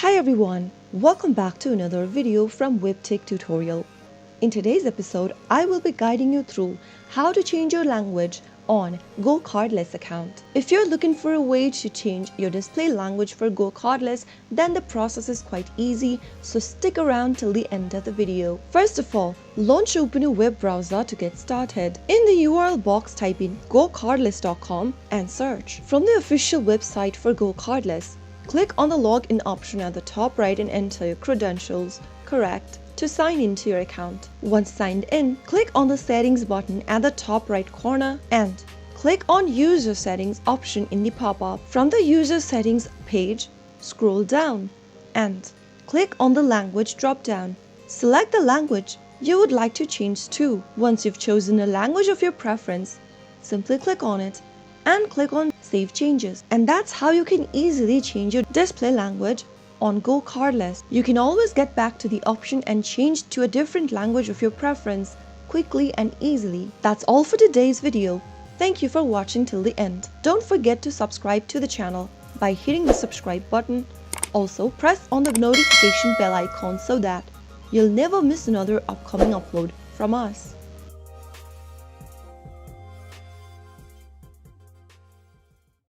Hi everyone, welcome back to another video from Webtech Tutorial. In today's episode, I will be guiding you through how to change your language on GoCardless account. If you're looking for a way to change your display language for GoCardless, then the process is quite easy, so stick around till the end of the video. First of all, launch open a web browser to get started. In the URL box, type in gocardless.com and search. From the official website for GoCardless, click on the login option at the top right and enter your credentials, correct, to sign into your account. Once signed in, click on the settings button at the top right corner and click on user settings option in the pop-up. From the user settings page, scroll down and click on the language drop-down. Select the language you would like to change to. Once you've chosen a language of your preference, simply click on it and click on Save Changes. And that's how you can easily change your display language on GoCardless. You can always get back to the option and change to a different language of your preference quickly and easily. That's all for today's video. Thank you for watching till the end. Don't forget to subscribe to the channel by hitting the subscribe button. Also, press on the notification bell icon so that you'll never miss another upcoming upload from us.